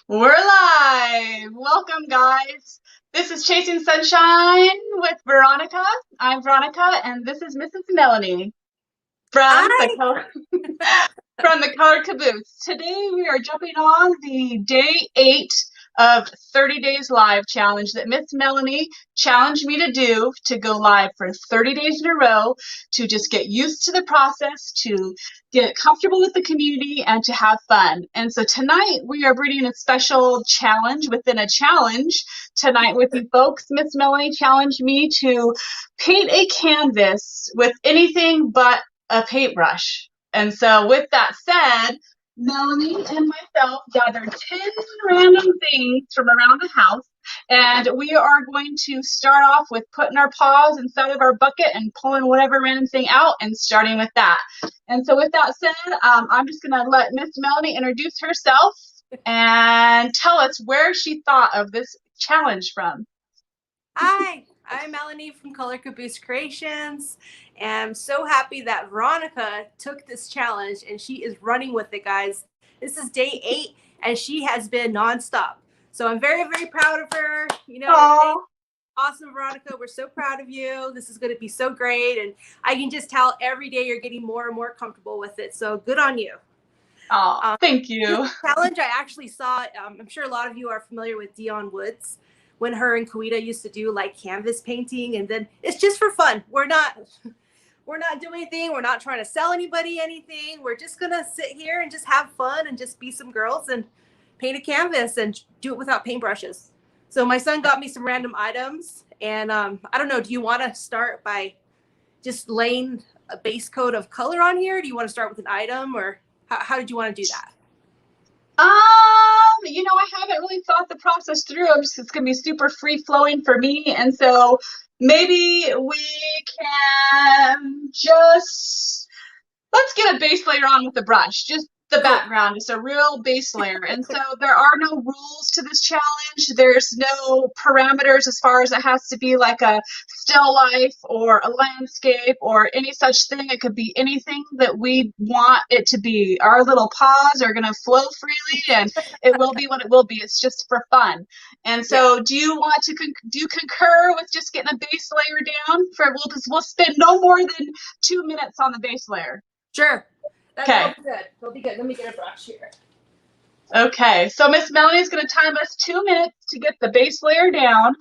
We're live! Welcome, guys. This is Chasing Sunshine with Veronica. I'm Veronica, and this is Mrs. Melanie from Hi. from the Color Caboose. Today we are jumping on the day 8 of 30 Days Live challenge that Miss Melanie challenged me to do, to go live for 30 days in a row, to just get used to the process, to get comfortable with the community, and to have fun. And so tonight we are bringing a special challenge within a challenge tonight with you folks. Miss Melanie challenged me to paint a canvas with anything but a paintbrush. And so with that said, Melanie and myself gathered 10 random things from around the house, and we are going to start off with putting our paws inside of our bucket and pulling whatever random thing out and starting with that. And so with that said, I'm just going to let Miss Melanie introduce herself and tell us where she thought of this challenge from. Hi, I'm Melanie from Color Caboose Creations, and I'm so happy that Veronica took this challenge and she is running with it, guys. This is day 8 and she has been nonstop. So I'm very, very proud of her. Awesome, Veronica. We're so proud of you. This is going to be so great. And I can just tell every day you're getting more and more comfortable with it. So good on you. Oh, thank you. This challenge I actually saw, I'm sure a lot of you are familiar with Dion Woods, when her and Kawita used to do like canvas painting, and then it's just for fun. We're not doing anything. We're not trying to sell anybody anything. We're just going to sit here and just have fun and just be some girls and paint a canvas and do it without paintbrushes. So my son got me some random items, and I don't know, do you want to start by just laying a base coat of color on here? Do you want to start with an item, or how did you want to do that? I haven't really thought the process through. It's going to be super free flowing for me. And so maybe we can let's get a base layer on with the brush. Just the background. It's a real base layer. And so there are no rules to this challenge. There's no parameters as far as it has to be like a still life or a landscape or any such thing. It could be anything that we want it to be. Our little paws are going to flow freely, and it will be what it will be. It's just for fun. And so do you want to do you concur with just getting a base layer down? We'll spend no more than 2 minutes on the base layer. Sure. Okay. That'll be good. Let me get a brush here. Okay, so Miss Melanie is going to time us 2 minutes to get the base layer down.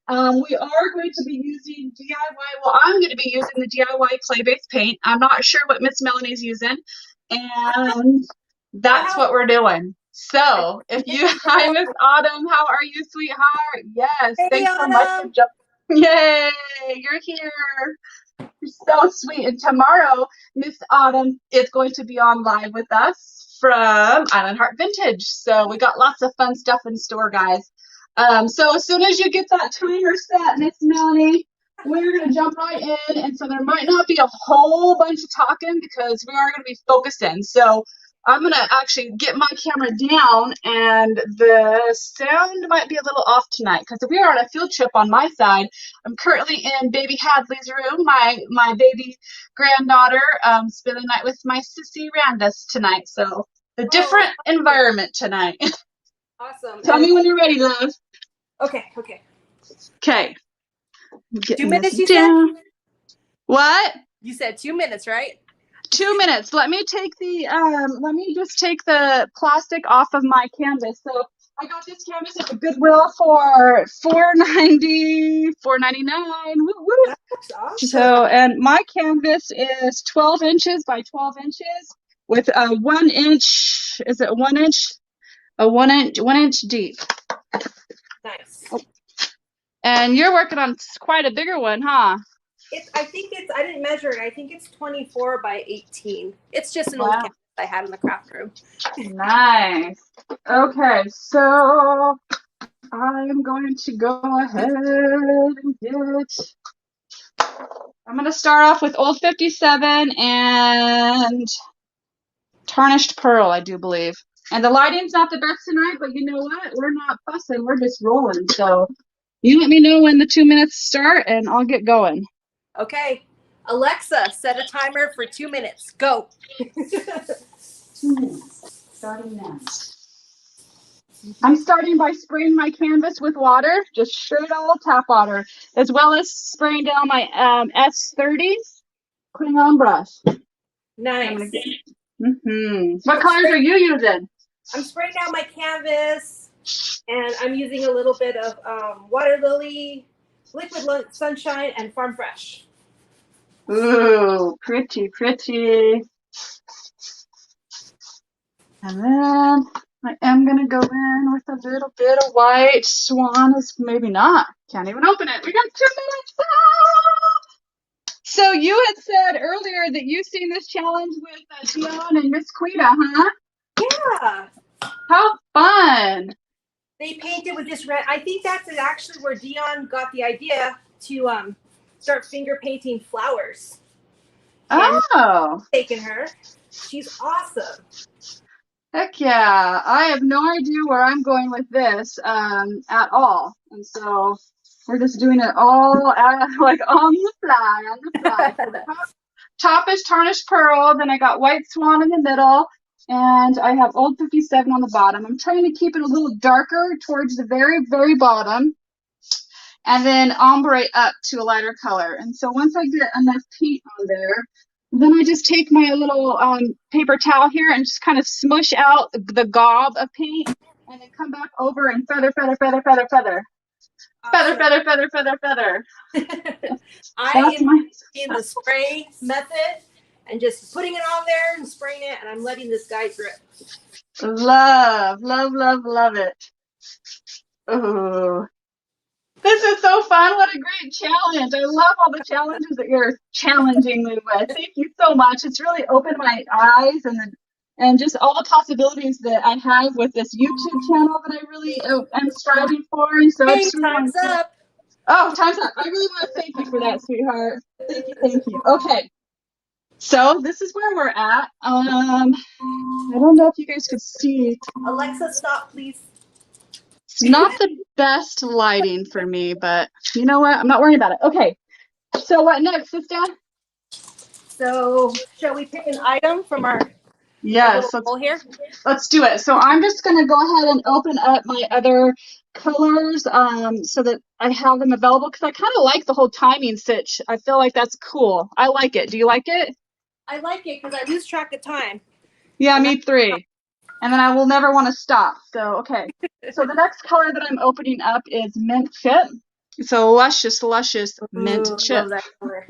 We are going to be using DIY. Well, I'm going to be using the DIY clay-based paint. I'm not sure what Miss Melanie's using, and that's what we're doing. So, hi, Miss Autumn, how are you, sweetheart? Yes, hey, thanks so much for jumping. Yay, you're here. You're so sweet. And tomorrow, Miss Autumn is going to be on live with us from Island Heart Vintage. So we got lots of fun stuff in store, guys. So as soon as you get that timer set, Miss Melanie, we're going to jump right in. And so there might not be a whole bunch of talking because we are going to be focusing. So I'm going to actually get my camera down, and the sound might be a little off tonight because we are on a field trip on my side. I'm currently in baby Hadley's room. My baby granddaughter spent the night with my sissy Randus tonight. So a different environment tonight. Awesome. Tell me when you're ready, love. Okay. 2 minutes, you said? What? You said 2 minutes, right? 2 minutes. Let me just take the plastic off of my canvas. So I got this canvas at the Goodwill for $4.90, $4.99. Woo woo. That's awesome. So, and my canvas is 12 inches by 12 inches with a 1 inch. Is it 1 inch? A 1 inch deep. Nice. And you're working on quite a bigger one, huh? I didn't measure it. I think it's 24 by 18. It's just an old canvas I had in the craft room. Nice. Okay, so I'm going to go ahead and I'm going to start off with Old 57 and Tarnished Pearl, I do believe. And the lighting's not the best tonight, but you know what? We're not fussing. We're just rolling. So you let me know when the 2 minutes start, and I'll get going. Okay. Alexa, set a timer for 2 minutes. Go. 2 minutes. Starting now. I'm starting by spraying my canvas with water, just straight old tap water, as well as spraying down my S30 putting on brush. Nice. What colors are you using? I'm spraying down my canvas, and I'm using a little bit of Water Lily, Liquid Sunshine, and Farm Fresh. Ooh, pretty, pretty. And then I am going to go in with a little bit of white. Swan is maybe not. Can't even open it. We got 2 minutes. Ah! So you had said earlier that you've seen this challenge with Dion and Miss Quita, huh? Yeah. How fun. They painted with this red. I think that's actually where Dion got the idea to start finger painting flowers. Oh. Taking her. She's awesome. Heck yeah. I have no idea where I'm going with this at all. And so we're just doing it all like on the fly. So the top is tarnished pearl, then I got white swan in the middle, and I have old 57 on the bottom. I'm trying to keep it a little darker towards the very, very bottom, and then ombre up to a lighter color. And so once I get enough paint on there, then I just take my little paper towel here and just kind of smush out the gob of paint, and then come back over and feather, feather, feather, feather, feather. Feather, feather, feather, feather, feather. I am in the spray method and just putting it on there and spraying it, and I'm letting this guy drip. Love, love, love, love it. Ooh. This is so fun. What a great challenge. I love all the challenges that you're challenging me with. Thank you so much. It's really opened my eyes and just all the possibilities that I have with this YouTube channel that I really am striving for. And so hey, time's up. Oh, time's up. I really want to thank you for that, sweetheart. Thank you, thank you. Okay. So this is where we're at. I don't know if you guys could see. Alexa, stop, please. It's not the best lighting for me, but you know what? I'm not worrying about it. Okay. So what next, sister? So shall we pick an item from our bowl here? Let's do it. So I'm just going to go ahead and open up my other colors so that I have them available, because I kind of like the whole timing stitch. I feel like that's cool. I like it. Do you like it? I like it because I lose track of time. Yeah, me too. And then I will never want to stop. So, okay. So the next color that I'm opening up is mint chip. It's a luscious, luscious mint chip. Love that color.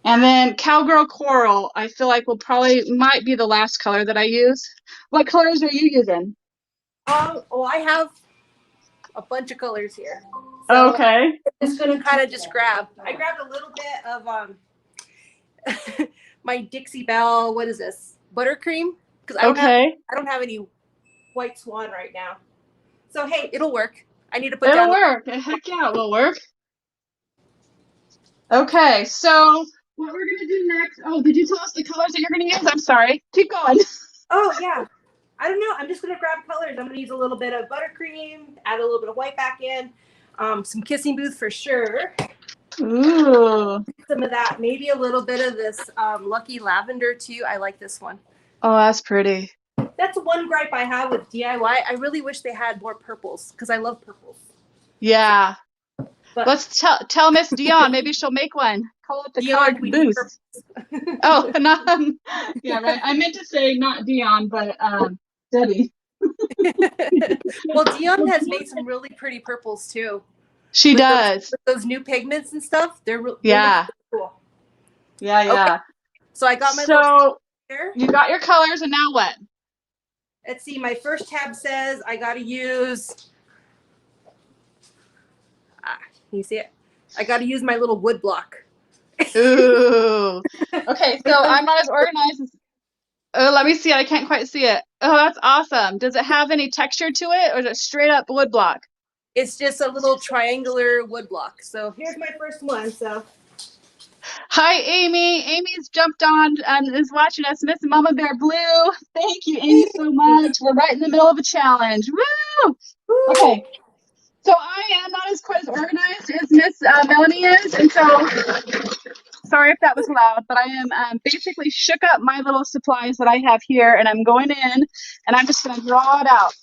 And then cowgirl coral, I feel like might be the last color that I use. What colors are you using? Well, I have a bunch of colors here. So okay. I'm just gonna kind of just grab. I grabbed a little bit of my Dixie Belle. What is this? Buttercream. Because I don't have any white swan right now. So hey, it'll work. I need to put down. It'll work. Heck yeah, it will work. Okay, so what we're gonna do next? Oh, did you tell us the colors that you're gonna use? I'm sorry. Keep going. Oh yeah. I don't know. I'm just gonna grab colors. I'm gonna use a little bit of buttercream, add a little bit of white back in, some Kissing Booth for sure. Ooh. Some of that. Maybe a little bit of this Lucky Lavender too. I like this one. Oh, that's pretty. That's one gripe I have with DIY. I really wish they had more purples because I love purples. Yeah. But let's tell Miss Dion. Maybe she'll make one. Call it the color Caboose. Oh, not, yeah, right. I meant to say not Dion, but Debbie. Well, Dion has made some really pretty purples too. She does. With those new pigments and stuff. They're really cool. Yeah, yeah. Okay. So I got my you got your colors, and now what? Let's see. My first tab says I got to use. Can you see it? I got to use my little wood block. Ooh. Okay, so I'm not as organized as. Oh, let me see. I can't quite see it. Oh, that's awesome. Does it have any texture to it, or is it straight up wood block? It's just a little triangular wood block. So here's my first one. So. Hi, Amy. Amy's jumped on and is watching us. Miss Mama Bear Blue. Thank you, Amy, so much. We're right in the middle of a challenge. Woo! Okay. So I am not as quite as organized as Miss Melanie is, and so sorry if that was loud, but I am basically shook up my little supplies that I have here, and I'm going in, and I'm just going to draw it out.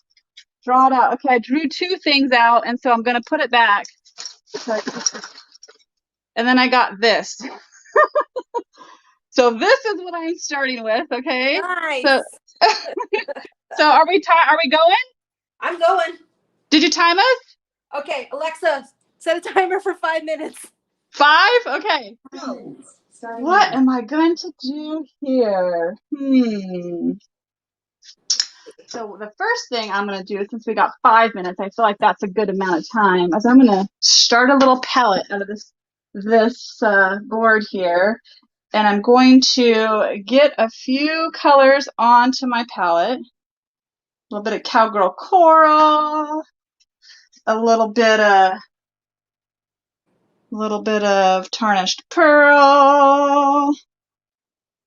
draw it out. Okay, I drew 2 things out, and so I'm going to put it back. And then I got this. So this is what I'm starting with, okay? So, Nice. so are we going? I'm going. Did you time us? Okay, Alexa, set a timer for 5 minutes. 5? Okay. So, what am I going to do here? So the first thing I'm going to do, since we got 5 minutes, I feel like that's a good amount of time, is I'm going to start a little palette out of this board here. And I'm going to get a few colors onto my palette. A little bit of cowgirl coral, a little bit of tarnished pearl.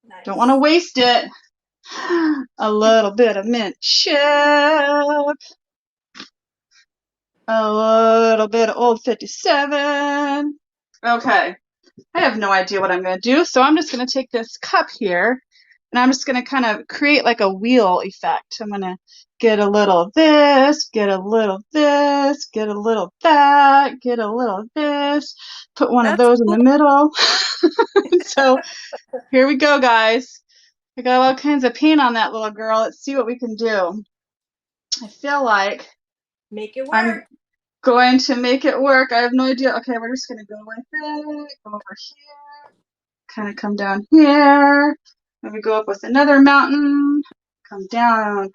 Nice. Don't want to waste it. A little bit of mint chip. A little bit of old 57. Okay. I have no idea what I'm going to do, so I'm just going to take this cup here, and I'm just going to kind of create like a wheel effect. I'm going to get a little of this, get a little of this, get a little of that, get a little of this, put one of those in the middle. So here we go, guys. I got all kinds of paint on that little girl. Let's see what we can do. I feel like make it work. I'm going to make it work. I have no idea. Okay, we're just going to go like that, go over here, kind of come down here, maybe go up with another mountain, come down,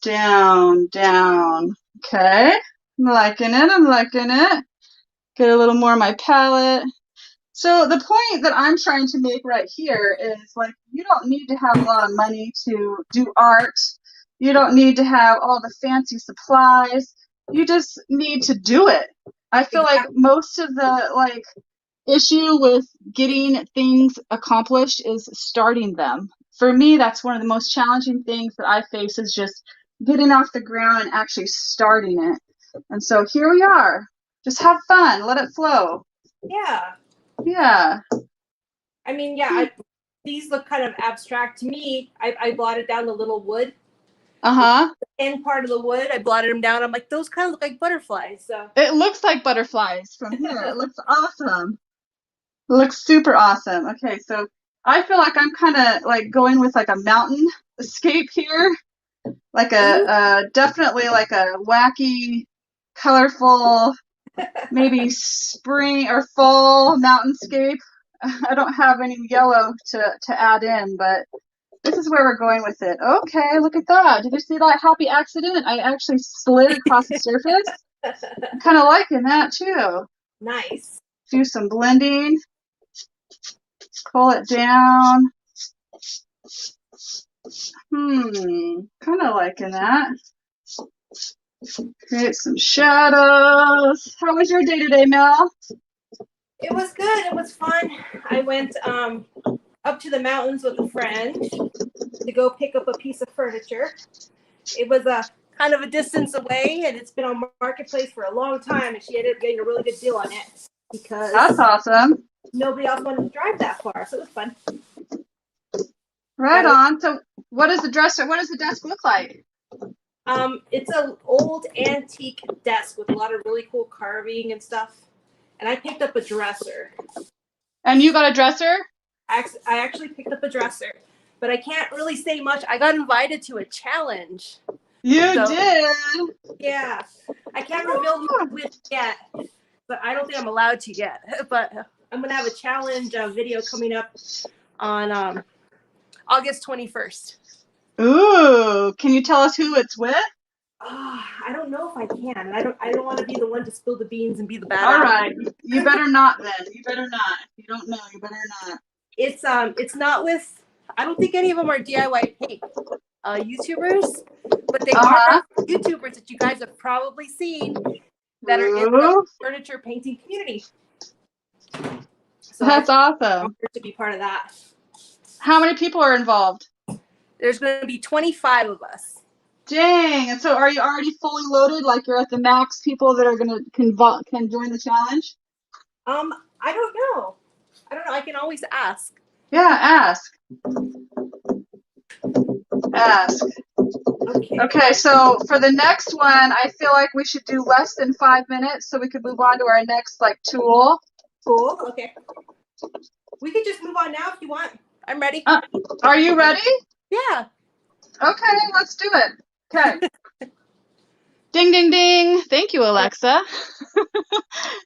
down, down. Okay, I'm liking it, I'm liking it. Get a little more of my palette. So the point that I'm trying to make right here is, like, you don't need to have a lot of money to do art. You don't need to have all the fancy supplies. You just need to do it. I feel like most of the issue with getting things accomplished is starting them. For me, that's one of the most challenging things that I face, is just getting off the ground and actually starting it. And so here we are. Just have fun. Let it flow. Yeah. Yeah. I mean, yeah, these look kind of abstract to me. I blotted down the little wood. Uh-huh. The end part of the wood, I blotted them down. I'm like, those kind of look like butterflies. So it looks like butterflies from here. It looks awesome. It looks super awesome. Okay, so I feel like I'm kind of like going with like a mountain escape here. Like definitely like a wacky, colorful, maybe spring or fall mountainscape. I don't have any yellow to add in, but this is where we're going with it. Okay, look at that. Did you see that happy accident? I actually slid across the surface. I'm kind of liking that too. Nice. Do some blending. Pull it down. Kind of liking that. Create some shadows. How was your day today, Mel? It was good. It was fun. I went up to the mountains with a friend to go pick up a piece of furniture. It was a kind of a distance away, and it's been on Marketplace for a long time, and she ended up getting a really good deal on it because that's awesome. Nobody else wanted to drive that far, so it was fun. Right on. So what does the desk look like? It's an old antique desk with a lot of really cool carving and stuff. And I picked up a dresser. And you got a dresser? I actually picked up a dresser, but I can't really say much. I got invited to a challenge. You did? Yeah. I can't reveal which yet, but I don't think I'm allowed to yet. But I'm going to have a challenge video coming up on August 21st. Ooh, can you tell us who it's with? I don't know if I can. I don't want to be the one to spill the beans and be the bad. All right, you better not then. You better not. If you don't know, you better not. It's not with. I don't think any of them are DIY paint YouTubers, but they are YouTubers that you guys have probably seen that are in the furniture painting community. So that's awesome. I'm to be part of that. How many people are involved? There's going to be 25 of us. Dang! And so, are you already fully loaded? Like you're at the max people that are gonna can join the challenge? I don't know. I can always ask. Yeah, ask. Ask. Okay, so for the next one, I feel like we should do less than 5 minutes so we could move on to our next tool. Cool. Okay. We could just move on now if you want. I'm ready. Are you ready? Yeah. Okay, let's do it. Okay. Ding, ding, ding. Thank you, Alexa.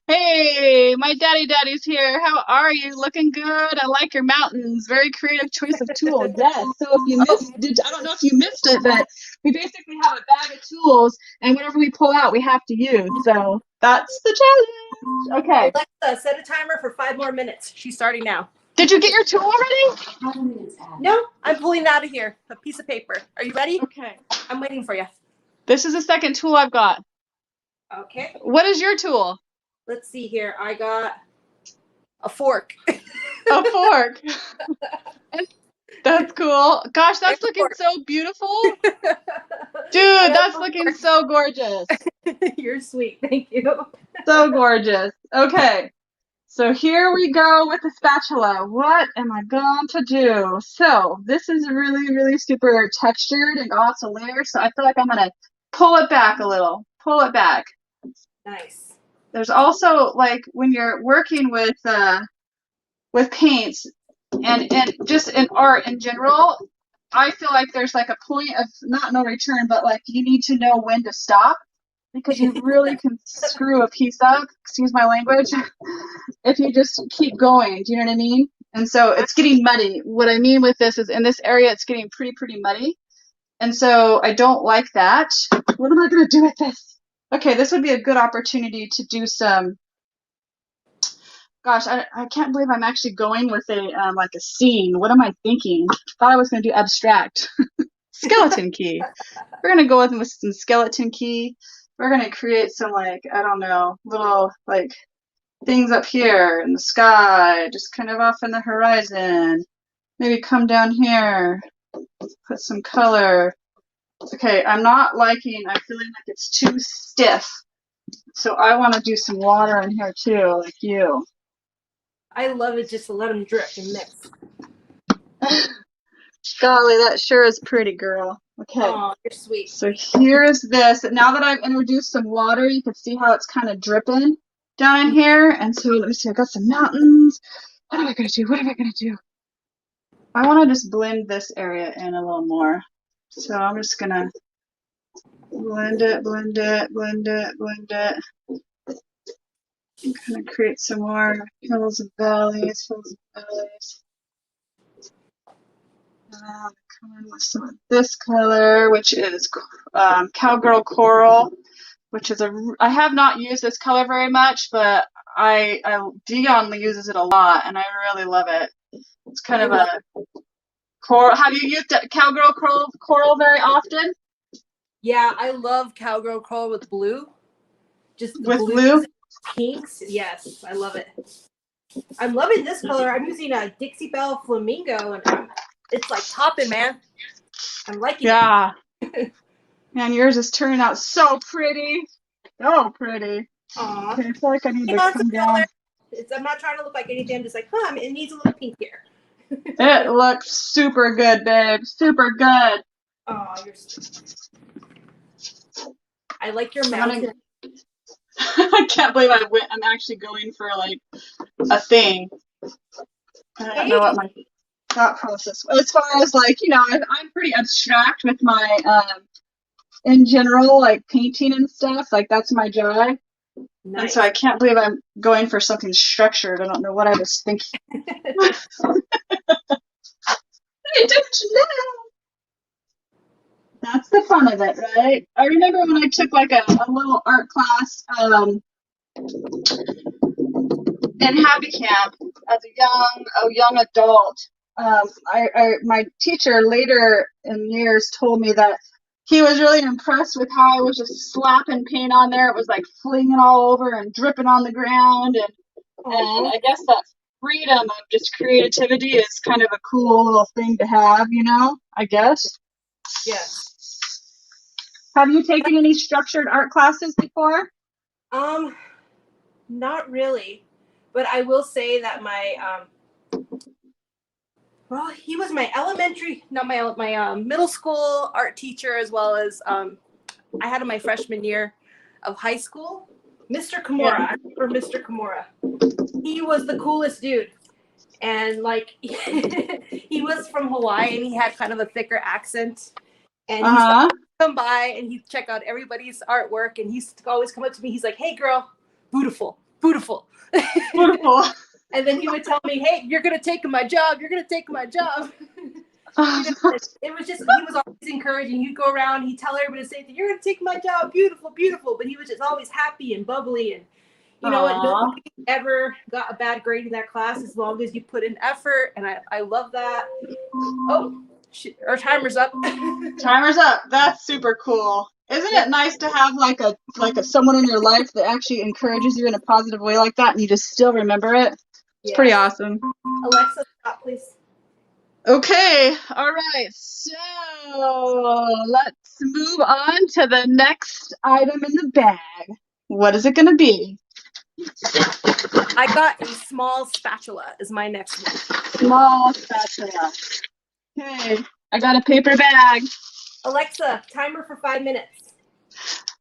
Hey, my daddy's here. How are you? Looking good. I like your mountains. Very creative choice of tool. Yes. So if you I don't know if you missed it, but we basically have a bag of tools, and whatever we pull out, we have to use. So that's the challenge. Okay. Alexa, set a timer for 5 more minutes. She's starting now. Did you get your tool already? No, I'm pulling it out of here. A piece of paper. Are you ready? Okay. I'm waiting for you. This is the second tool I've got. Okay. What is your tool? Let's see here. I got a fork. A fork. That's cool. Gosh, that's looking so beautiful. Dude, that's looking so gorgeous. You're sweet. Thank you. So gorgeous. Okay. So here we go with the spatula. What am I going to do? So this is really, really super textured and got lots of layers. So I feel like I'm going to pull it back a little. Pull it back. Nice. There's also when you're working with paints and just in art in general, I feel like there's a point of not no return, but you need to know when to stop, because you really can screw a piece up, excuse my language, if you just keep going. Do you know what I mean? And so it's getting muddy. What I mean with this is in this area, it's getting pretty muddy. And so I don't like that. What am I going to do with this? Okay, this would be a good opportunity to do some, gosh, I can't believe I'm actually going with a scene. What am I thinking? Thought I was going to do abstract. Skeleton key. We're going to go with some skeleton key. We're going to create some I don't know, little things up here in the sky, just kind of off in the horizon. Maybe come down here, put some color. Okay, I'm feeling like it's too stiff. So I want to do some water in here too, like you. I love it just to let them drip and mix. Golly, that sure is pretty, girl. Okay. Oh, you're sweet. So here's this. Now that I've introduced some water, you can see how it's kind of dripping down in here. And so let me see, I got some mountains. What am I going to do? What am I going to do? I want to just blend this area in a little more. So I'm just going to blend it, blend it, blend it, blend it. And kind of create some more hills and valleys, hills and valleys. Come in with some of this color, which is Cowgirl Coral, which is I have not used this color very much, but Dion uses it a lot, and I really love it. It's kind of a coral. Have you used Cowgirl Coral very often? Yeah, I love Cowgirl Coral with blue. Just the with blue? Pinks. Yes, I love it. I'm loving this color. I'm using a Dixie Belle Flamingo, and it's topping, man. I'm liking it. Yeah. Man, yours is turning out so pretty. So pretty. Aww. Okay, I feel like I need to come down. I'm not trying to look like anything. I'm just it needs a little pink here. It looks super good, babe. Super good. Oh, you're sweet. I like your mountain. I can't believe I'm actually going for a thing. I don't know what my thought process was. As far as I'm pretty abstract with my in general, painting and stuff. That's my joy. Nice. And so I can't believe I'm going for something structured. I don't know what I was thinking. Hey, don't you know? That's the fun of it, right? I remember when I took a little art class in Happy Camp as a young adult. My teacher later in years told me that he was really impressed with how I was just slapping paint on there. It was flinging all over and dripping on the ground, and I guess that freedom of just creativity is kind of a cool little thing to have, I guess. Yes. Have you taken any structured art classes before? Not really, but I will say that my Well, he was my middle school art teacher, as well as I had him my freshman year of high school. Mr. Kimura, Yeah. I remember Mr. Kimura. He was the coolest dude. And like he was from Hawaii and he had kind of a thicker accent. And he used to Uh-huh. come by and he'd check out everybody's artwork and he used to always come up to me. He's like, "Hey girl, beautiful, beautiful." Beautiful. And then he would tell me, "Hey, you're gonna take my job. You're gonna take my job." It was just he was always encouraging. He'd go around, he'd tell everybody the same thing. "You're gonna take my job, beautiful, beautiful." But he was just always happy and bubbly, and you know what? Aw. Nobody ever got a bad grade in that class as long as you put in effort, and I love that. Oh, our timer's up. Timer's up. That's super cool. Isn't it nice to have like a someone in your life that actually encourages you in a positive way like that, and you just still remember it? It's pretty awesome. Alexa, stop, please. Okay, all right. So let's move on to the next item in the bag. What is it going to be? I got a small spatula is my next one. Small spatula. Okay, I got a paper bag. Alexa, timer for 5 minutes.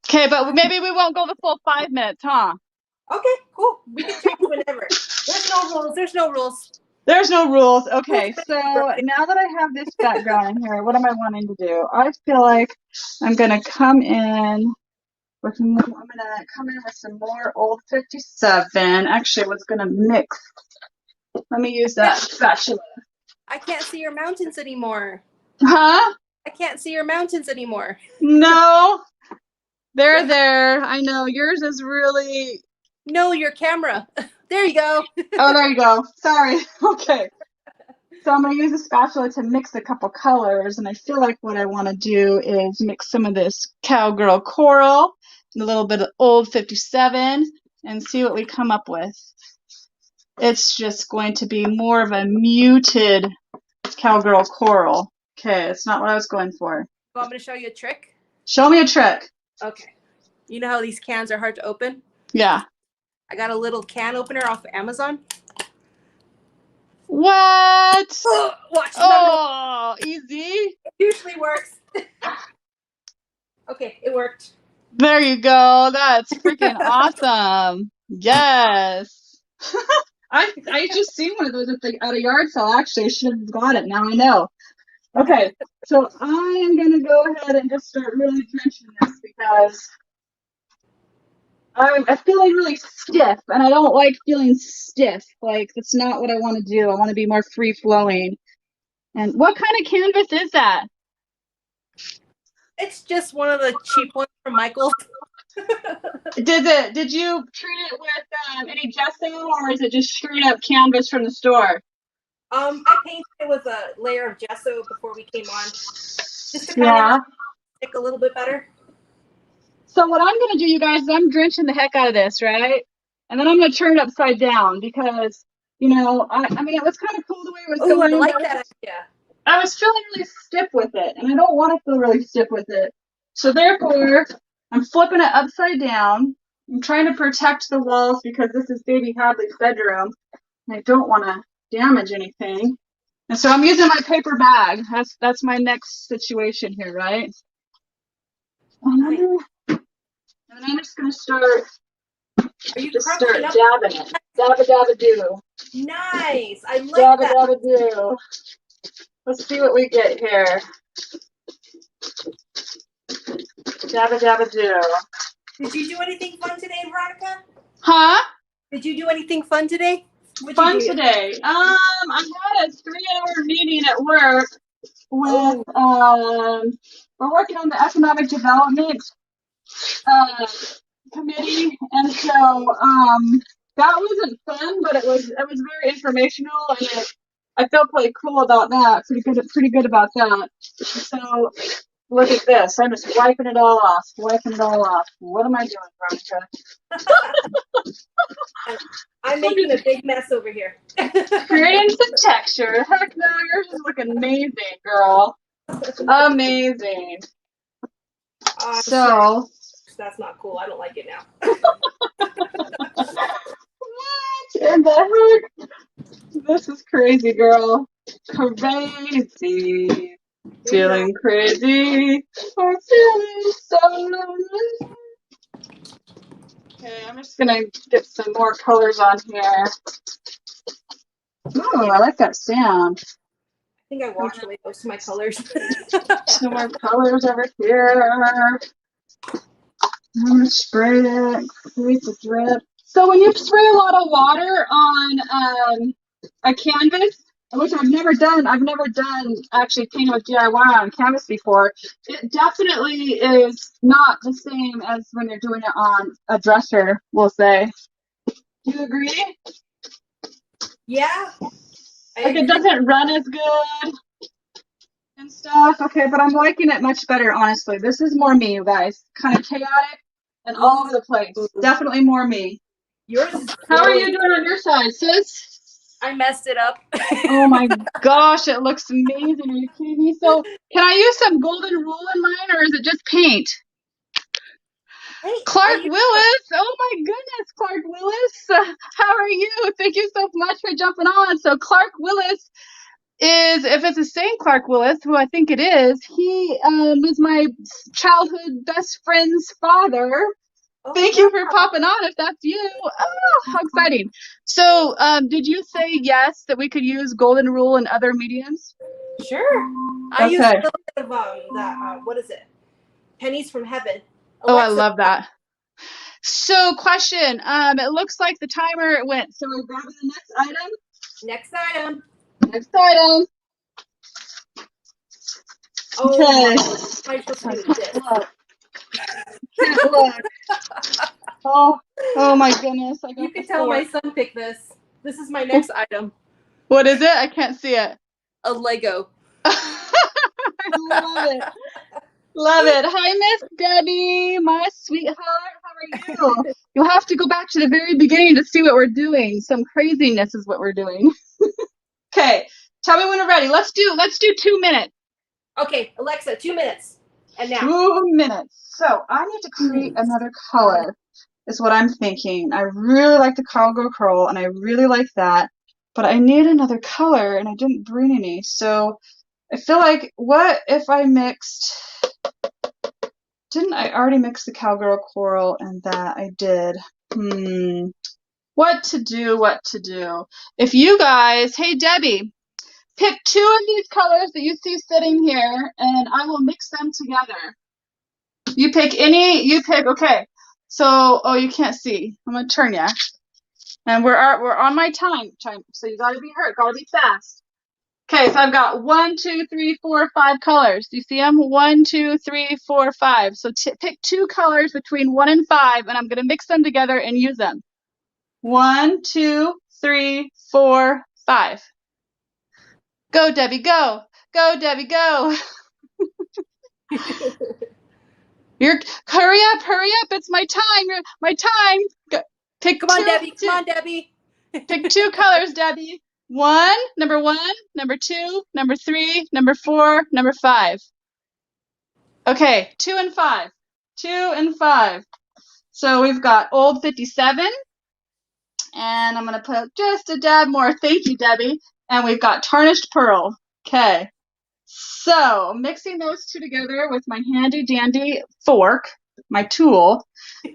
Okay, but maybe we won't go the full 5 minutes, huh? Okay, cool. We can change whenever. There's no rules. There's no rules. There's no rules. Okay, so now that I have this background in here, what am I wanting to do? I feel like I'm gonna come in with some more old 57. Actually, I was gonna mix. Let me use that spatula. I can't see your mountains anymore. Huh? I can't see your mountains anymore. No. They're there. I know. Yours is really. No, your camera. There you go. Oh, there you go. Sorry. Okay. So I'm going to use a spatula to mix a couple colors, and I feel like what I want to do is mix some of this cowgirl coral and a little bit of old 57 and see what we come up with. It's just going to be more of a muted cowgirl coral. Okay, it's not what I was going for. You want me to show you a trick? Show me a trick. Okay. You know how these cans are hard to open? Yeah. I got a little can opener off of Amazon. What? Watch. Oh, easy. It usually works. Okay, it worked. There you go. That's freaking awesome. Yes. I just seen one of those at a yard sale. Actually, I should have got it. Now I know. Okay, so I am gonna go ahead and just start really drenching this because I'm feeling really stiff, and I don't like feeling stiff. Like that's not what I want to do. I want to be more free flowing. And what kind of canvas is that? It's just one of the cheap ones from Michael's. Did you treat it with any gesso, or is it just straight up canvas from the store? I painted it with a layer of gesso before we came on, just to kind of stick a little bit better. So what I'm gonna do, you guys, is I'm drenching the heck out of this, right? And then I'm gonna turn it upside down because, you know, I mean, it was kind of cool the way it was going. I like that idea. I was feeling really stiff with it, and I don't want to feel really stiff with it. So therefore, I'm flipping it upside down. I'm trying to protect the walls because this is baby Hadley's bedroom, and I don't want to damage anything. And so I'm using my paper bag. That's my next situation here, right? And then I'm just gonna start dabbing it. Dabba dabba do. Nice. I like dabba, that. Dabba do. Let's see what we get here. Dabba dabba do. Did you do anything fun today, Veronica? Huh? Did you do anything fun today? Fun today. I had a 3-hour meeting at work with we're working on the economic development committee, and so that wasn't fun, but it was very informational, and I felt pretty cool about that. Pretty good about that. So look at this. I'm just wiping it all off. What am I doing, Veronica? I'm making a big mess over here. Creating some texture. Heck no, yours is looking amazing, girl. Amazing. So that's not cool. I don't like it now. What in the heck? This is crazy, girl. Crazy. Feeling crazy. I'm feeling so lonely. Okay, I'm just gonna get some more colors on here. Ooh, I like that sound. I think I washed away most of my colors. Some more colors over here. I'm gonna spray it, create the drip. So when you spray a lot of water on a canvas, which I've never done actually painting with DIY on canvas before, it definitely is not the same as when you're doing it on a dresser, we'll say. Do you agree? Yeah, I Like it agree. doesn't run as good and stuff. Okay, but I'm liking it much better, honestly. This is more me, you guys. Kind of chaotic and all over the place. Definitely more me. Yours is How are glowing. you doing on your side, sis? I messed it up. Oh my gosh, it looks amazing. Are you kidding me? So, can I use some golden rule in mine or is it just paint? Hey, Clark Willis. Oh my goodness, Clark Willis. How are you? Thank you so much for jumping on. So, Clark Willis is, if it's the same Clark Willis, who I think it is, he was my childhood best friend's father. Thank you for popping on if that's you. Oh, how exciting. So, did you say yes that we could use golden rule in other mediums? Sure. I use a little bit of that what is it? Pennies from Heaven. Oh, I Alexa. love that. So, question. It looks like the timer went. So we're grabbing the next item. Next item. Next item. Oh, Okay. my goodness. Can't look. Oh my goodness. I got You can tell my son picked this. This is my next item. What is it? I can't see it. A Lego. I love it. Love it. Hi, Miss Debbie, my sweetheart. How are you? You'll have to go back to the very beginning to see what we're doing. Some craziness is what we're doing. Okay. Tell me when we're ready. Let's do 2 minutes. Okay, Alexa, 2 minutes. And now. 2 minutes. So I need to create another color, is what I'm thinking. I really like the Cowgirl Curl, and I really like that. But I need another color, and I didn't bring any. So I feel like, what if I mixed... Didn't I already mix the Cowgirl Coral and that? I did. What to do? If you guys... Hey, Debbie. Pick 2 of these colors that you see sitting here, and I will mix them together. You pick any, okay. So, oh, you can't see. I'm gonna turn ya. And we're on my time, so you gotta be gotta be fast. Okay, so I've got 1, 2, 3, 4, 5 colors. Do you see them? 1, 2, 3, 4, 5. So pick 2 colors between 1 and 5, and I'm gonna mix them together and use them. 1, 2, 3, 4, 5. Go, Debbie, go. Go, Debbie, go. Hurry up. It's my time. My time. Pick Come on, Debbie. Come on, Debbie. Pick 2 colors, Debbie. Number 1, number 2, number 3, number 4, number 5. Okay, 2 and 5. 2 and 5. So we've got Old 57. And I'm going to put just a dab more. Thank you, Debbie. And we've got Tarnished Pearl. Okay. So mixing those 2 together with my handy dandy fork, my tool,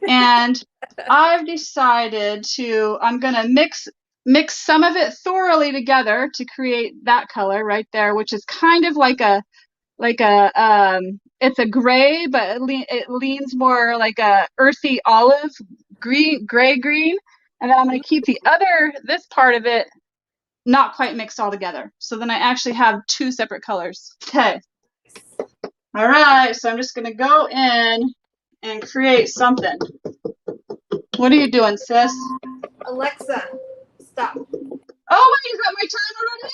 and I've decided I'm gonna mix some of it thoroughly together to create that color right there, which is kind of like a it's a gray, but it leans more like a earthy olive gray green, and then I'm gonna keep this part of it not quite mixed all together. So then I actually have 2 separate colors. Okay. All right. So I'm just going to go in and create something. What are you doing, sis? Alexa, stop. Oh, wait, is that my time already?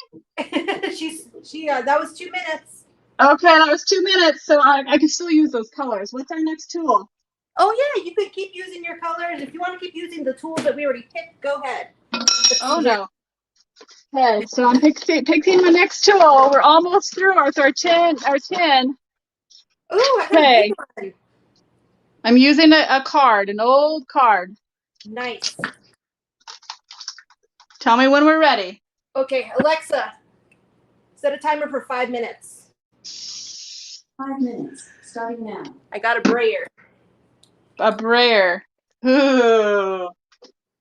That was 2 minutes. Okay, that was 2 minutes. So I can still use those colors. What's our next tool? Oh, yeah. You could keep using your colors. If you want to keep using the tools that we already picked, go ahead. Oh, no. Okay, so I'm picking my next tool. We're almost through our 10. Oh, I got a big one. I'm using a card, an old card. Nice. Tell me when we're ready. Okay, Alexa, Set a timer for 5 minutes. 5 minutes, starting now. I got a brayer. A brayer. Ooh.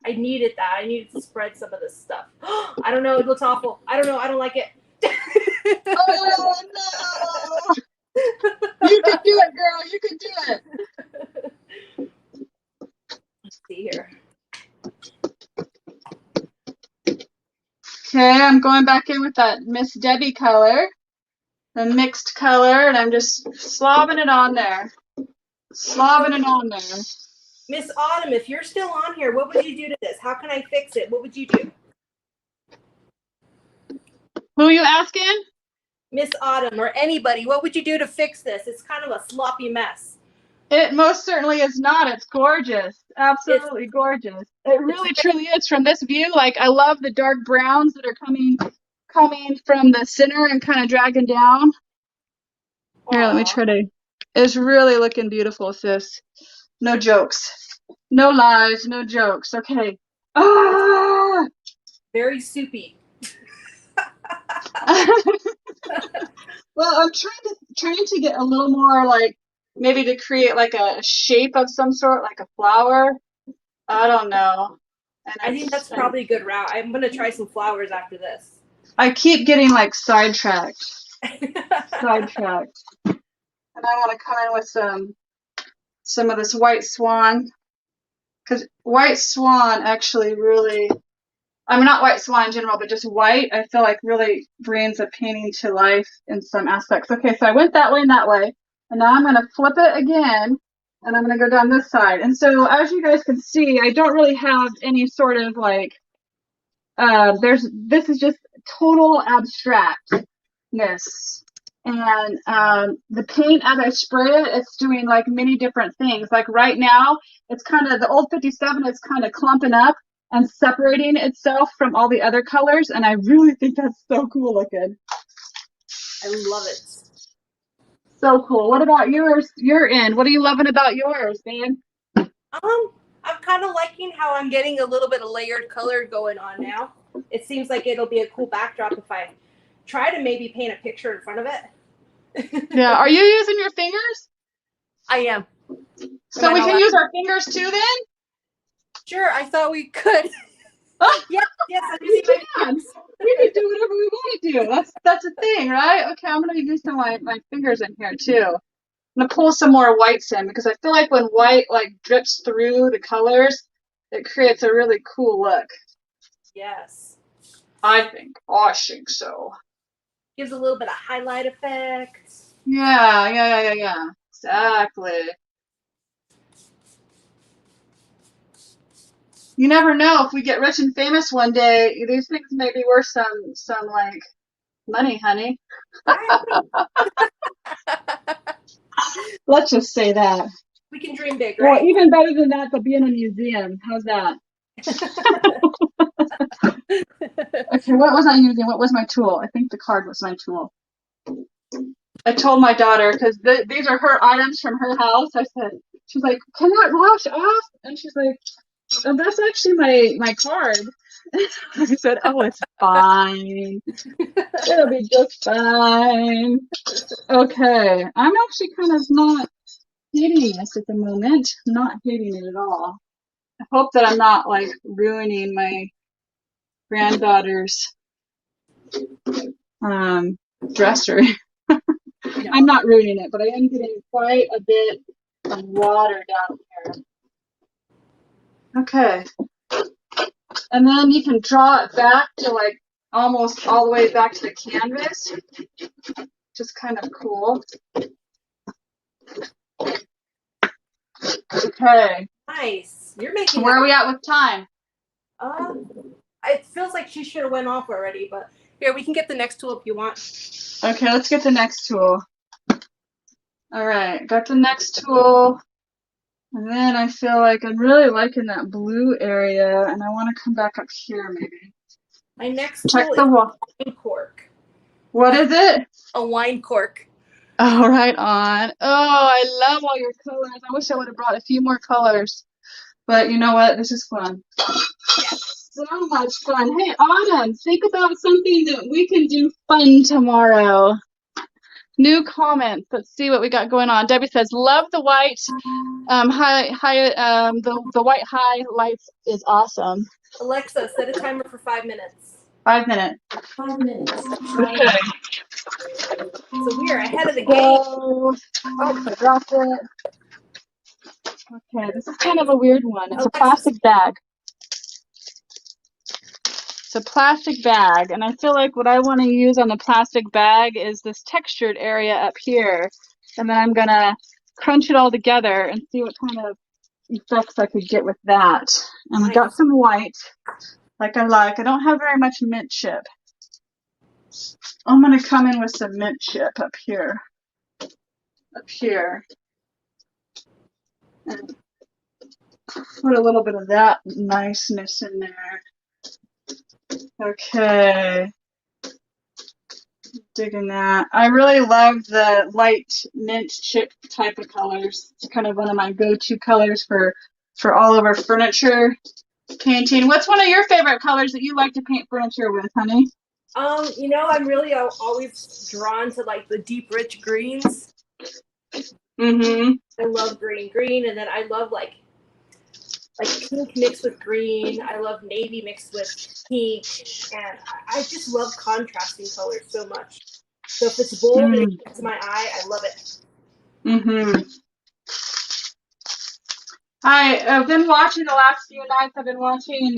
I needed that. I needed to spread some of this stuff. I don't know. It looks awful. I don't know. I don't like it. Oh, no. You can do it, girl. You can do it. Let's see here. Okay, I'm going back in with that Miss Debbie color, the mixed color, and I'm just slobbing it on there. Slobbing it on there. Miss Autumn, if you're still on here, what would you do to this? How can I fix it? What would you do? Who are you asking? Miss Autumn or anybody, what would you do to fix this? It's kind of a sloppy mess. It most certainly is not. It's gorgeous. Absolutely gorgeous. It really truly is. From this view, like I love the dark browns that are coming from the center and kind of dragging down. Here, let me try to. It's really looking beautiful, sis. No jokes. No lies, no jokes. Okay. Ah! Very soupy. Well, I'm trying to get a little more like maybe to create like a shape of some sort, like a flower. I don't know. And I think that's probably a good route. I'm gonna try some flowers after this. I keep getting like sidetracked. Sidetracked. And I want to come in with some of this white swan. Because white swan actually really, I mean, not white swan in general, but just white, I feel like really brings a painting to life in some aspects. Okay, so I went that way and that way. And now I'm going to flip it again. And I'm going to go down this side. And so as you guys can see, I don't really have any sort of like, this is just total abstractness. And the paint, as I spray it, it's doing like many different things. Like right now, it's kind of, the old 57 is kind of clumping up and separating itself from all the other colors. And I really think that's so cool looking. I love it. So cool. What about yours? Your end. What are you loving about yours, man? I'm kind of liking how I'm getting a little bit of layered color going on now. It seems like it'll be a cool backdrop if I try to maybe paint a picture in front of it. Yeah. Are you using your fingers? I am. So we can use our fingers too then? Sure, I thought we could. Yes, I'm We using my can. We can do whatever we want to do. That's a thing, right? Okay, I'm gonna use some of my fingers in here too. I'm gonna pull some more whites in because I feel like when white like drips through the colors, it creates a really cool look. Yes. I think so. Gives a little bit of highlight effect. Yeah. Exactly. You never know, if we get rich and famous one day, these things may be worth some like money, honey. Let's just say that. We can dream big, right? Well, even better than that, they'll be in a museum. How's that? Okay, what was I using? What was my tool? I think the card was my tool. I told my daughter, because these are her items from her house. I said, she's like, can that wash off? And she's like, oh, that's actually my card. I said, oh, it's fine. It'll be just fine. Okay, I'm actually kind of not hating this at the moment. Not hating it at all. I hope that I'm not like ruining my granddaughter's dresser. No. I'm not ruining it, but I am getting quite a bit of water down here. Okay. And then you can draw it back to like almost all the way back to the canvas, which is kind of cool. Okay. Nice. You're making. Where are we at with time? It feels like she should have went off already, but here, we can get the next tool if you want. Okay, let's get the next tool. All right, got the next tool. And then I feel like I'm really liking that blue area, and I want to come back up here maybe. My next tool is a wine cork. What is it? A wine cork. Oh, right on. Oh, I love all your colors. I wish I would have brought a few more colors. But you know what? This is fun. Yes. so much fun. Hey, Autumn, think about something that we can do fun tomorrow. New comments. Let's see what we got going on. Debbie says, "Love the white the white highlights is awesome." Alexa, set a timer for 5 minutes. 5 minutes. 5 minutes. Okay. So we are ahead of the game. Oh, I dropped it. Okay, this is kind of a weird one. It's a plastic bag. It's a plastic bag, and I feel like what I want to use on the plastic bag is this textured area up here, and then I'm gonna crunch it all together and see what kind of effects I could get with that. And I got some white, like I like. I don't have very much mint chip. I'm gonna come in with some mint chip up here. Up here. And put a little bit of that niceness in there. Okay. Digging that. I really love the light mint chip type of colors. It's kind of one of my go-to colors for all of our furniture painting. What's one of your favorite colors that you like to paint furniture with, honey? You know, I'm really always drawn to like the deep, rich greens. Mm-hmm. I love green, and then I love like pink mixed with green. I love navy mixed with pink, and I just love contrasting colors so much. So if it's bold and it gets my eye, I love it. Mm-hmm. I've been watching the last few nights. I've been watching.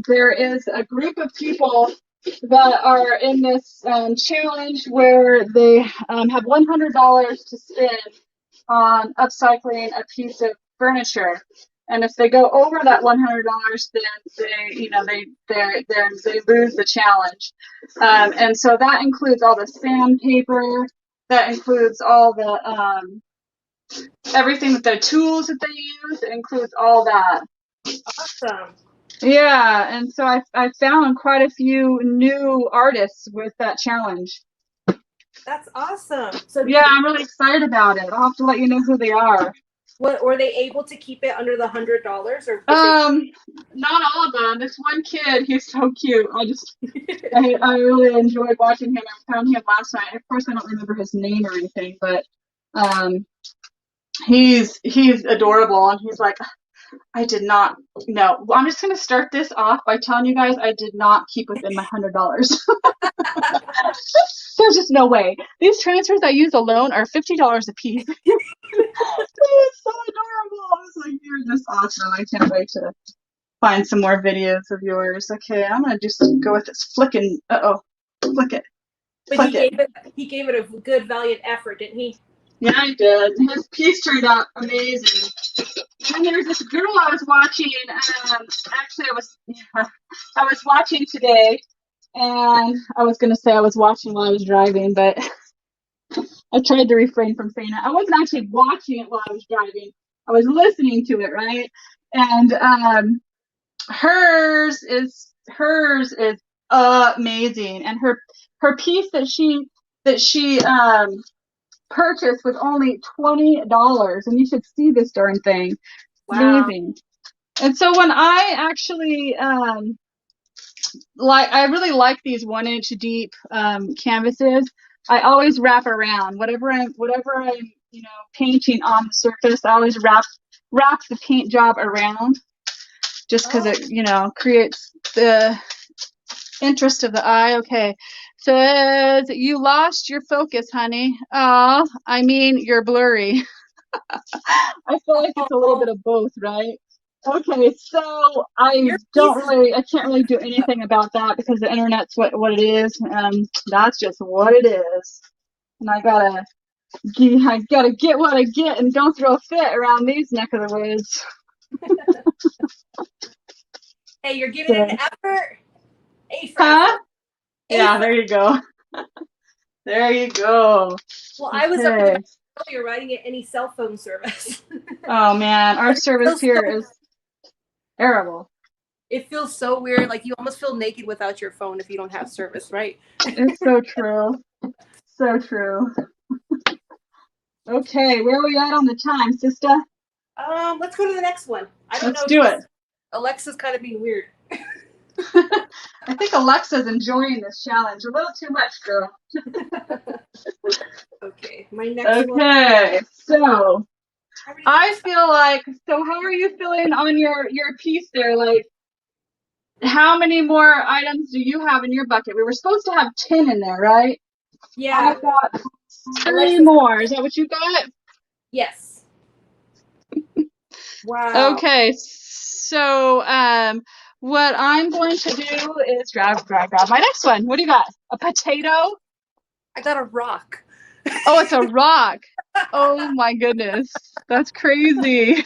There is a group of people that are in this challenge where they have $100 to spend on upcycling a piece of furniture, and if they go over that $100, then they lose the challenge. And so that includes all the sandpaper. That includes all the everything with the tools that they use. It includes all that. Awesome. Yeah, and so I found quite a few new artists with that challenge. That's awesome. So yeah, I'm really excited about it. I'll have to let you know who they are. What were they able to keep it under the $100 or? Not all of them. This one kid, he's so cute. I really enjoyed watching him. I found him last night. Of course, I don't remember his name or anything, but he's adorable, and he's like, I did not. No, well, I'm just gonna start this off by telling you guys I did not keep within my $100. There's just no way. These transfers I use alone are $50 a piece. It's so adorable. I was like, you're just awesome. I can't wait to find some more videos of yours. Okay, I'm gonna just go with this flicking. Flick it. But he gave it a good, valiant effort, didn't he? Yeah, I did. His piece turned out amazing. And there's this girl I was watching. Actually, I was watching today, and I was gonna say I was watching while I was driving, but I tried to refrain from saying it. I wasn't actually watching it while I was driving. I was listening to it, right? And hers is amazing, and her piece that she purchased was only $20, and you should see this darn thing. Wow. Amazing. And so when I actually I really like these 1-inch deep canvases. I always wrap around whatever I'm painting on the surface. I always wrap the paint job around, just because it creates the interest of the eye. Okay, says you lost your focus, honey. Oh, I mean you're blurry. I feel like it's a little bit of both, right? Okay, so I can't really do anything about that because the internet's what it is. That's just what it is, and I gotta get what I get and don't throw a fit around these neck of the woods. Hey, you're giving it an effort. A for huh? effort. Yeah, there you go. There you go. Well, I was up in the earlier riding at any cell phone service. Oh man, our service here is terrible. It feels so weird. Like you almost feel naked without your phone if you don't have service, right? It's so true. So true. Okay, where are we at on the time, sister? Let's go to the next one. I don't know. Let's do it. Alexa's kind of being weird. I think Alexa's enjoying this challenge a little too much, girl. Okay, my next one. Okay, so I Everything's feel like, so how are you feeling on your piece there? Like, how many more items do you have in your bucket? We were supposed to have 10 in there, right? Yeah, I've got 3 Alexa's. more. Is that what you got? Yes. Wow. Okay, so what I'm going to do is grab my next one. What do you got? A potato? I got a rock. Oh, it's a rock. Oh my goodness. That's crazy.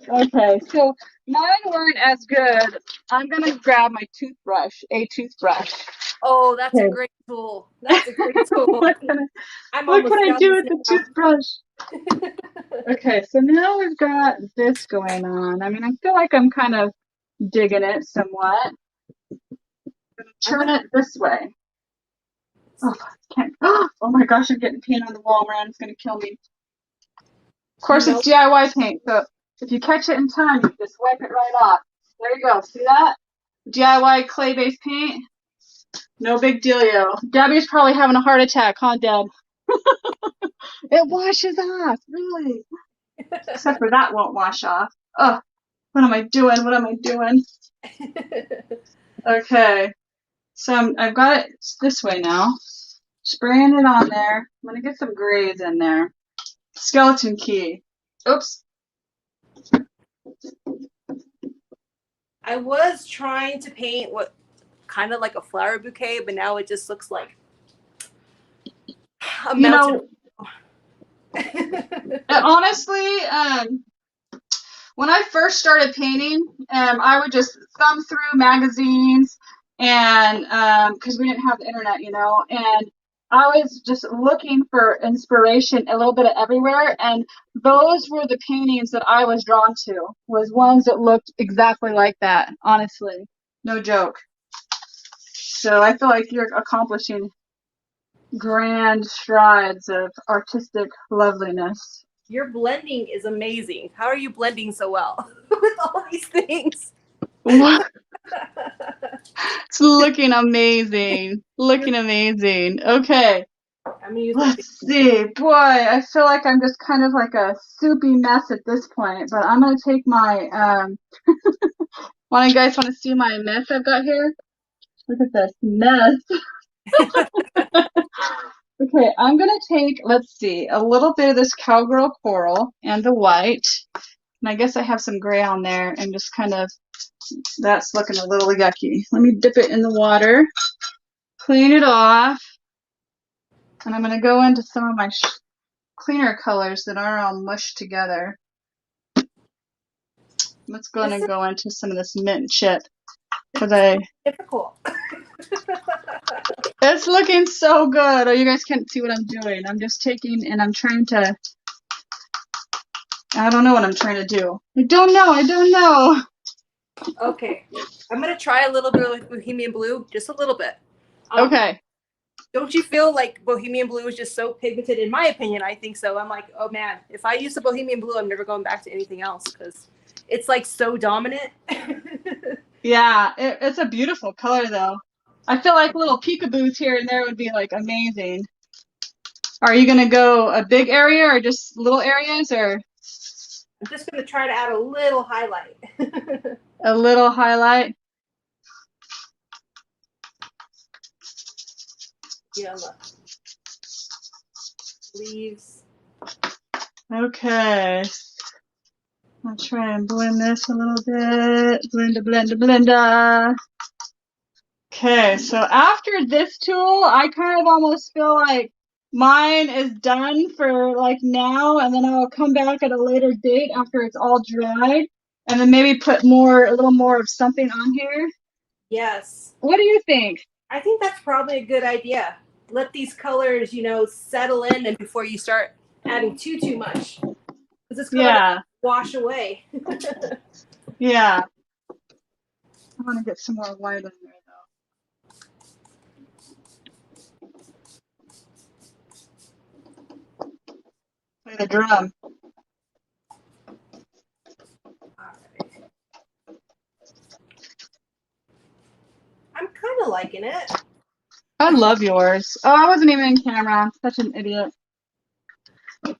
Okay, so mine weren't as good. I'm gonna grab my toothbrush, a toothbrush. Oh, that's a Okay. great tool. That's a great tool. I'm What can almost I done do this with the now. toothbrush? Okay, so now we've got this going on. I mean, I feel like I'm kind of digging it somewhat. Turn it this way. Oh, I can't. Oh my gosh, I'm getting paint on the wall, man. It's gonna kill me. Of You course, it's know, DIY paint, so if you catch it in time, you just wipe it right off. There you go. See that? DIY clay-based paint. No big dealio. Debbie's probably having a heart attack, huh, Deb? It washes off, really. Except for that won't wash off. Oh, what am I doing? What am I doing? Okay, so I've got it this way now. Spraying it on there. I'm gonna get some grays in there. Skeleton key. Oops. I was trying to paint what kind of like a flower bouquet, but now it just looks like a You mountain. know, honestly, when I first started painting, I would just thumb through magazines and because we didn't have the internet, you know, and I was just looking for inspiration a little bit of everywhere, and those were the paintings that I was drawn to, was ones that looked exactly like that, honestly. No joke. So I feel like you're accomplishing grand strides of artistic loveliness. Your blending is amazing. How are you blending so well with all these things? What? It's looking amazing. Looking amazing. Okay. I'm gonna use my Let's see. Boy, I feel like I'm just kind of like a soupy mess at this point, but I'm gonna take my you guys want to see my mess I've got here? Look at this mess. Okay, I'm gonna take, let's see, a little bit of this cowgirl coral and the white. And I guess I have some gray on there and just kind of, that's looking a little yucky. Let me dip it in the water, clean it off, and I'm gonna go into some of my cleaner colors that are all mushed together. Let's go and go into some of this mint chip because difficult. it's looking so good. Oh, you guys can't see what I'm doing. I'm just taking and I'm trying to, I don't know what I'm trying to do. I don't know. Okay, I'm gonna try a little bit of Bohemian Blue, just a little bit. Okay. Don't you feel like Bohemian Blue is just so pigmented? In my opinion, I think so. I'm like, oh man, if I use the Bohemian Blue, I'm never going back to anything else because it's like so dominant. Yeah, it's a beautiful color though. I feel like little peekaboos here and there would be like amazing. Are you gonna go a big area or just little areas or I'm just gonna try to add a little highlight. a little highlight? Yeah, look. Leaves. Okay. I'll try and blend this a little bit. Blenda. Okay, so after this tool, I kind of almost feel like mine is done for like now, and then I'll come back at a later date after it's all dried, and then maybe put a little more of something on here. Yes. What do you think? I think that's probably a good idea. Let these colors, settle in and before you start adding too much. Because it's going to wash away. Yeah. I want to get some more white in there though. Play the drum. All right. in it. I love yours. Oh, I wasn't even in camera. I'm such an idiot.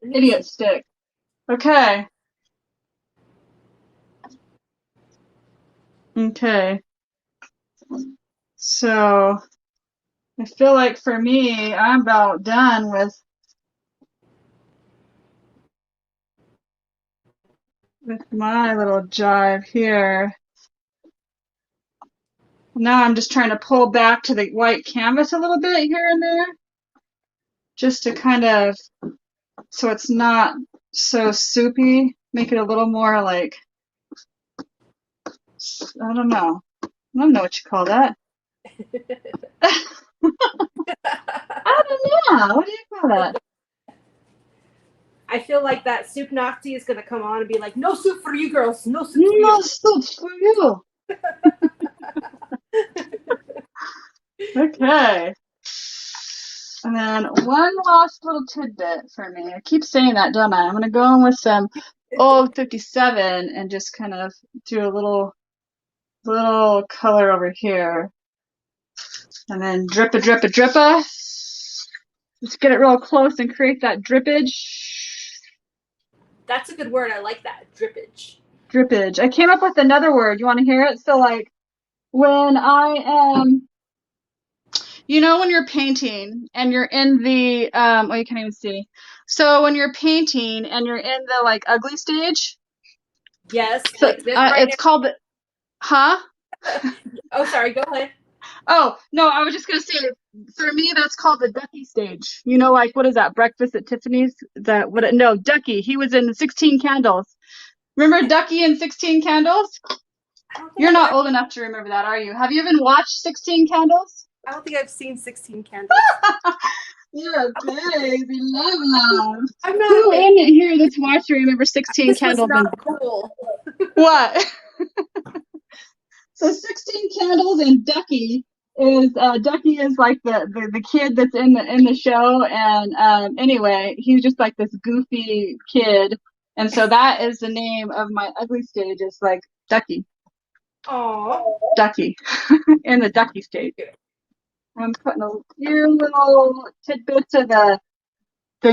Idiot stick. Okay. Okay. So I feel like for me, I'm about done with my little jive here. Now I'm just trying to pull back to the white canvas a little bit here and there, just to kind of, so it's not so soupy, make it a little more like, I don't know. I don't know what you call that. I don't know. What do you call that? I feel like that soup Nazi is going to come on and be like, no soup for you girls. No soup for you. No soup for you. Okay. And then one last little tidbit for me. I keep saying that, don't I? I'm going to go in with some old 57 and just kind of do a little color over here. And then drippa, drippa, drippa. Just get it real close and create that drippage. That's a good word. I like that. Drippage. Drippage. I came up with another word. You want to hear it? So like when I am, you know, when you're painting and you're in the, oh, you can't even see. So when you're painting and you're in the like ugly stage. Yes. So Like this right it's called, huh? Oh, sorry. Go ahead. Oh, no, I was just going to say, for me, that's called the Ducky stage. You know, like, what is that? Breakfast at Tiffany's? No, Ducky. He was in 16 Candles. Remember Ducky in 16 Candles? You're not old enough to remember that, are you? Have you even watched 16 Candles? I don't think I've seen 16 Candles. You're a baby love. I'm not Who in here that's watched remember 16 this Candles? Was not cool. What? So 16 Candles and Ducky is like the kid that's in the show, and anyway, he's just like this goofy kid, and so that is the name of my ugly stage. It's like Ducky. Aww. Ducky in the Ducky stage. I'm putting a few little tidbits of the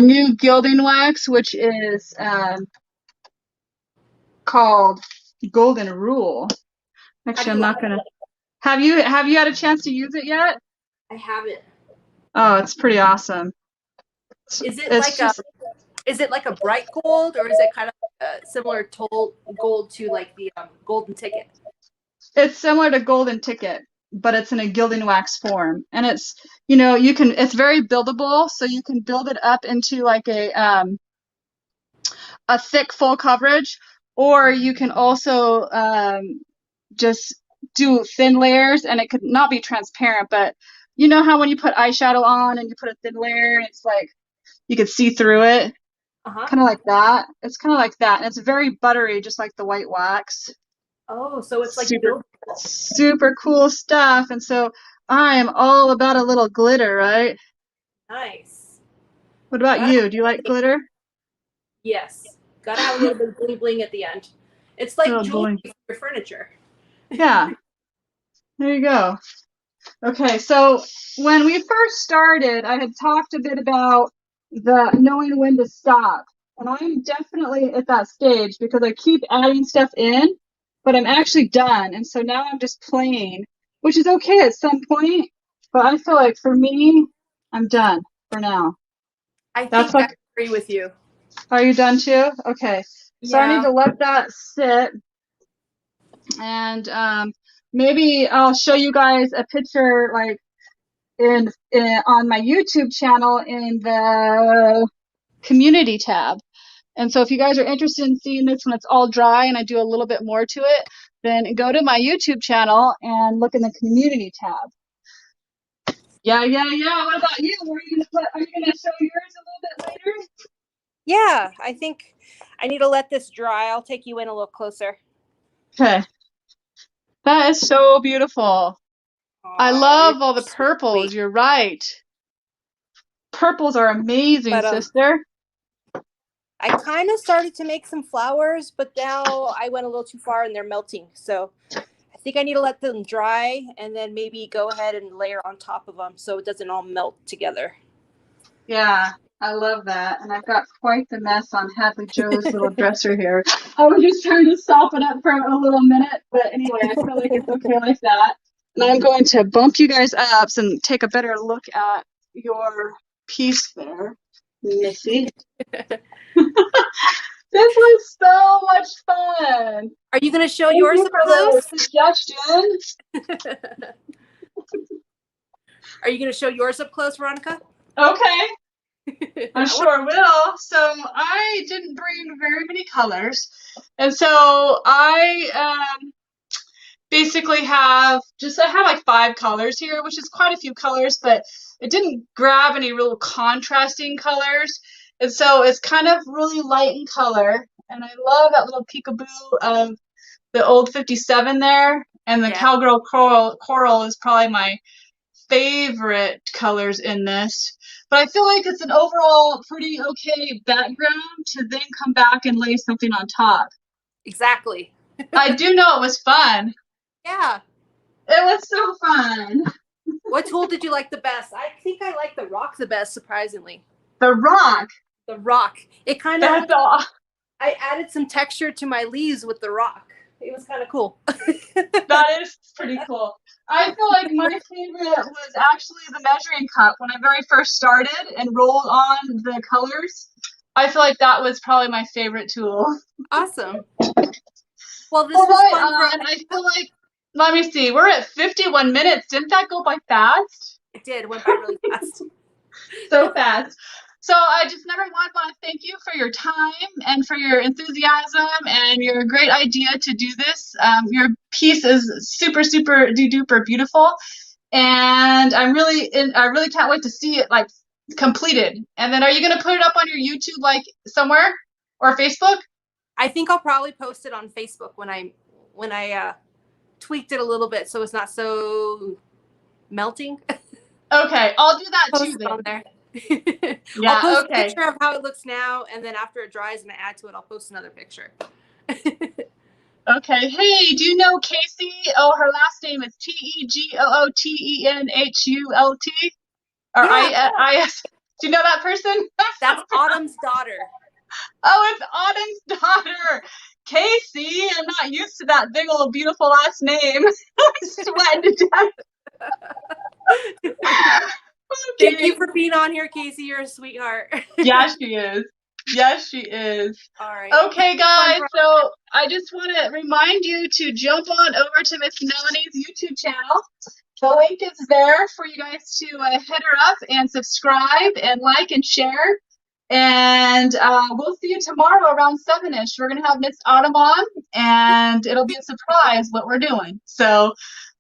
new gilding wax, which is called Golden Rule. Actually, I'm not gonna. Have you had a chance to use it yet? I haven't. Oh, it's pretty awesome. Is it like a bright gold, or is it kind of similar to gold to like the golden ticket? It's similar to golden ticket, but it's in a gilding wax form, and it's, you know, it's very buildable, so you can build it up into like a thick full coverage, or you can also just do thin layers, and it could not be transparent, but you know how when you put eyeshadow on and you put a thin layer, and it's like you could see through it. Kind of like that. It's kind of like that, and it's very buttery, just like the white wax. Oh, so it's like super cool stuff. And so I am all about a little glitter, right? Nice. What about you? Do you like glitter? Yes. Gotta have a little bit of bling bling at the end. It's like jewelry for your furniture. Yeah. There you go. Okay, so when we first started, I had talked a bit about the knowing when to stop. And I'm definitely at that stage because I keep adding stuff in, but I'm actually done. And so now I'm just playing, which is okay at some point. But I feel like for me, I'm done for now. I think I agree with you. Are you done too? Okay. So I need to let that sit. And maybe I'll show you guys a picture like in on my YouTube channel in the community tab. And so if you guys are interested in seeing this when it's all dry and I do a little bit more to it, then go to my YouTube channel and look in the community tab. Yeah. What about you? Are you gonna show yours a little bit later? Yeah, I think I need to let this dry. I'll take you in a little closer. Okay. That is so beautiful. I love all the purples. Sweet. You're right. Purples are amazing, sister. I kind of started to make some flowers, but now I went a little too far and they're melting. So I think I need to let them dry and then maybe go ahead and layer on top of them so it doesn't all melt together. Yeah, I love that. And I've got quite the mess on Hadley Joe's little dresser here. I was just trying to soften up for a little minute, but anyway, I feel like it's okay like that. And I'm going to bump you guys up and take a better look at your piece there, Missy. This was so much fun. Are you going to show Thank yours you up for close? the suggestion. Are you going to show yours up close, Veronica? Okay. I sure will. So I didn't bring very many colors. And so I basically I have like 5 colors here, which is quite a few colors, but it didn't grab any real contrasting colors. And so it's kind of really light in color. And I love that little peekaboo of the old 57 there. And the cowgirl coral is probably my favorite colors in this. But I feel like it's an overall pretty okay background to then come back and lay something on top. Exactly. I do know it was fun. Yeah. It was so fun. What tool did you like the best? I think I like the rock the best, surprisingly. The rock? The rock. It kind of, I added some texture to my leaves with the rock. It was kind of cool. That is pretty cool. I feel like my favorite was actually the measuring cup. When I very first started and rolled on the colors, I feel like that was probably my favorite tool. Awesome. Well, this was fun. I feel like, let me see, we're at 51 minutes. Didn't that go by fast? It did. It went by really fast. So fast. So I just number one want to thank you for your time and for your enthusiasm and your great idea to do this. Your piece is super, super duper beautiful, and I really can't wait to see it like completed. And then, are you going to put it up on your YouTube like somewhere or Facebook? I think I'll probably post it on Facebook when I tweaked it a little bit so it's not so melting. Okay, I'll do that Post too. it Then. on there. Yeah, I'll post okay. a picture of how it looks now, and then after it dries and I add to it, I'll post another picture. Okay. Hey, do you know Casey? Oh, her last name is Tegootenhult. Or I-S. Do you know that person? That's Autumn's daughter. Oh, it's Autumn's daughter. Casey, I'm not used to that big old beautiful last name. I'm sweating to death. Thank you for being on here, Casey. You're a sweetheart. Yeah, she is. Yes, she is. All right. Okay, guys. So I just want to remind you to jump on over to Miss Melanie's YouTube channel. The link is there for you guys to hit her up and subscribe and like and share. And we'll see you tomorrow around 7-ish. We're going to have Miss Autumn on, and it'll be a surprise what we're doing. So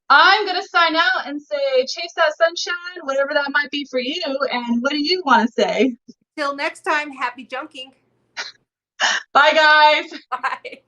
I'm going to sign out and say, chase that sunshine, whatever that might be for you. And what do you want to say? Till next time, happy junking. Bye, guys. Bye.